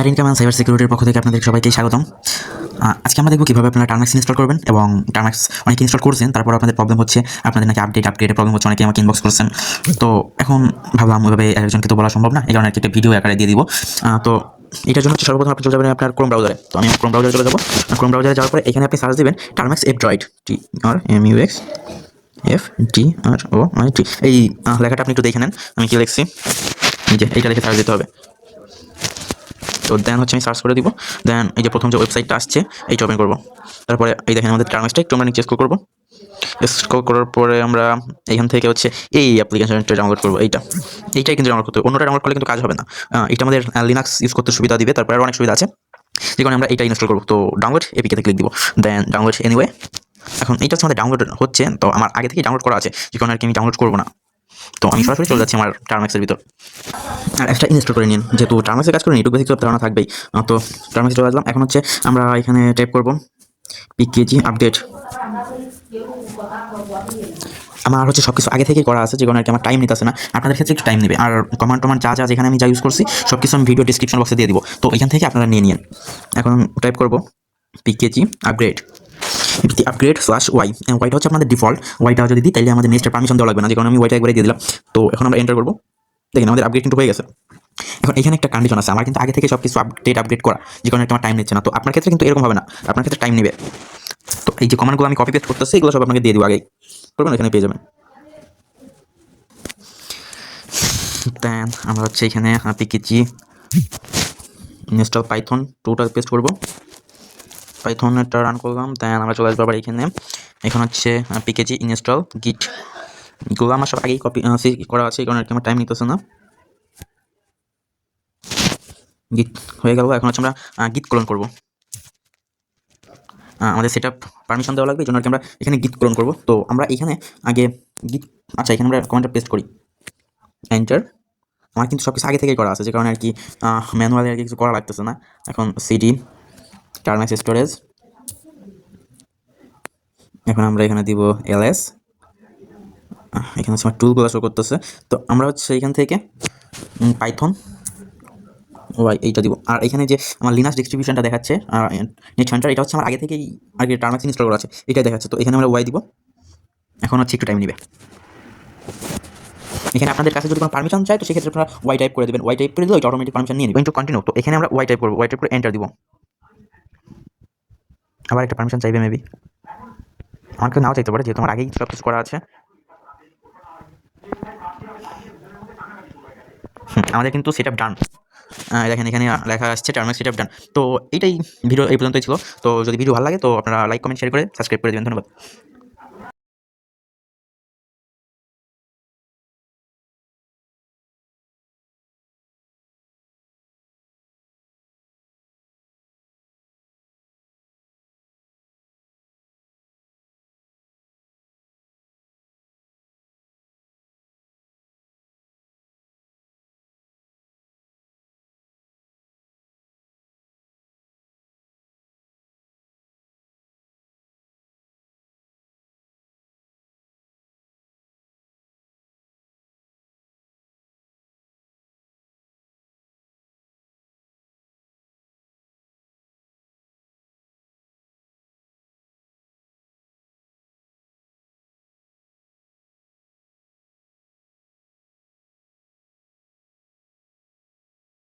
Air income and cyber সিকিউরিটির পক্ষ থেকে আপনাদের সবাইকে স্বাগতম। আজকে আমরা দেখব কীভাবে আপনারা টার্মাক্স ইনস্টল করবেন, এবং টার্মাক্স অনেকে ইনস্টল করছেন, তারপর আপনাদের প্রবলেম হচ্ছে, আপনাদের নাকি আপডেটের প্রবলেম হচ্ছে, অনেকে আমাকে ইনবক্স করছেন। তো এখন ভাবলাম ওইভাবে একজনকে তো বলা সম্ভব না, এই কারণে একটা ভিডিও আকারে দিয়ে দিব। তো এটার জন্য হচ্ছে সর্বপ্রথম আপনি চলে যাবেন আপনার ক্রোম ব্রাউজারে। তো আমি ক্রোম ব্রাউজারে চলে যাবো। ক্রোম ব্রাউজারে যাওয়ার পরে এখানে আপনি সার্চ দেবেন টার্মাক্স এফ-ড্রয়েড, TRMUX এই লেখাটা আপনি একটু দেখে নেন আমি কি লিখছি। এই যে এইটা লিখে সার্চ দিতে হবে। তো দেন হচ্ছে আমি সার্চ করে দিব। দেন এই যে প্রথম যে ওয়েবসাইটটা আসছে এইটা ওপেন করবো। তারপরে এই দেখেন আমাদের টার্মাক্সটা একটু আমরা নিচে স্ক্রল করবো। স্ক্রল করার পরে আমরা এইখান থেকে হচ্ছে এই অ্যাপ্লিকেশনটা ডাউনলোড করবো। এইটাই কিন্তু ডাউনলোড করতে হবে, অন্যটা ডাউনলোড করলে কিন্তু কাজ হবে না। এটা আমাদের লিনাক্স ইউজ করতে সুবিধা দিবে, তারপরে আরও অনেক সুবিধা আছে, যে কারণে আমরা এইটা ইনস্টল করবো। তো ডাউনলোড এপিকেতে ক্লিক দিব, দেন ডাউনলোড এনিওয়ে। এখন এইটা হচ্ছে আমাদের ডাউনলোড হচ্ছে, তো আমার আগে থেকেই ডাউনলোড করা আছে, যে কারণে আর কি আমি ডাউনলোড করবো না। তো আমি সরাসরি চলে যাচ্ছি আমার টার্মাক্সের ভিতর। আর একটা ইনস্টল করে নিন, যেহেতু টার্মাক্সে কাজ করেন একটু বেশি ধারণা থাকবেই। তো টার্মাক্সে চলে আসলাম। এখন হচ্ছে আমরা এখানে টাইপ করব পিকেজি আপডেট। আমার হচ্ছে সব কিছু আগে থেকেই করা আছে, যে কারণে আর কি আমার টাইম নিতেছে না। আপনাদের ক্ষেত্রে একটু টাইম নেবে। আর কমান্ড যা যেখানে আমি যা ইউজ করছি সব কিছু আমি ভিডিও ডিসক্রিপশন বক্সে দিয়ে দিব, তো এখান থেকে আপনারা নিয়ে নিন। এখন টাইপ করব পিকেজি আপগ্রেড, আপগ্রেড/ওয়াই। ওয়াইটা হচ্ছে আপনাদের ডিফল্ট। ওয়াইটা যদি দিই তাহলে আমাদের নেক্সট পারমিশন দেওয়া লাগবে না, যে কারণে আমি ওয়াইটা একবারে দিয়ে দিলাম। তো এখন আমরা এন্টার করবো। দেখেন আমাদের আপগ্রেড কিন্তু হয়ে গেছে। এখন এখানে একটা কন্ডিশন আছে, আমার কিন্তু আগে থেকে সব কিছু আপগ্রেড করা, যে কারণে আমার টাইম নিচ্ছে না। তো আপনার ক্ষেত্রে কিন্তু এরকম হবে না, আপনার ক্ষেত্রে টাইম নেবে। তো এই যে কমান্ডগুলো আমি কপি পেস্ট করতেছি, এগুলো সব আপনাকে দিয়ে দিব, আগেই করবেন, এখানে পেয়ে যাবেন। দেন আমরা হচ্ছে এখানে পিকেজি ইনস্টল পাইথন 2টা পেস্ট করবো। পাইথনটা রান করলাম। দেন আমরা চলে আসবো আবার এখানে। এখন হচ্ছে পিকেজি ইনস্টল গিট। এগুলো আমার সব আগেই কপি করা আছে, এই কারণে আর কি আমার টাইম নিতেছে না। গিট হয়ে গেল। এখন হচ্ছে আমরা গিট ক্লোন করবো। আমাদের সেট আপ পারমিশন দেওয়া লাগবে, এই জন্য আর কি আমরা এখানে গিট ক্লোন করবো। তো আমরা এখানে আগে গিট, আচ্ছা এখানে আমরা কমান্ডটা পেস্ট করি, এন্টার। আমার কিন্তু সব কিছু আগে থেকেই করা আছে, যে কারণে আর কি ম্যানুয়ালি আর কি কিছু করা লাগতেছে না। এখন সিডি টার্মাক্স স্টোরেজ, এখন আমরা এখানে দিব এলএস। এখানে হচ্ছে আমার টুলগুলো শো করতেছে। তো আমরা হচ্ছে এখান থেকে পাইথন ওয়াই এইটা দিব। আর এখানে যে আমার লিনাক্স ডিস্ট্রিবিউশনটা দেখাচ্ছে নেট সেন্টার, এটা হচ্ছে আমার আগে থেকেই আগে টার্মাক্স ইনস্টল করা আছে, এটাই দেখাচ্ছে। তো এখানে আমরা ওয়াই দিব। এখন হচ্ছে একটু টাইম নেবে। এখানে আপনাদের কাছে যদি কোনো পারমিশন চাই, তো সেক্ষেত্রে আপনারা ওয়াই টাইপ করে দেবেন। ওয়াই টাইপ করে দিলে ওইটা অটোমেটিক পারমিশন নিয়ে নেবে। কিন্তু কন্টিনিউ। তো এখানে আমরা ওয়াই টাইপ করবো, ওয়াই টাইপ করে এন্টার দিব। আবার একটা পারমিশন চাইবে মেবি, আমার কাছে নাও চাইতে পারে, যেহেতু আমার আগেই সব কিছু করা আছে। আমাদের কিন্তু সেট আপ ডান। দেখেন এখানে লেখা আসছে টার্মাক্স সেট আপ ডান। তো এইটাই ভিডিও এই পর্যন্তই ছিল। তো যদি ভিডিও ভালো লাগে তো আপনারা লাইক কমেন্ট শেয়ার করে সাবস্ক্রাইব করে দেবেন। ধন্যবাদ।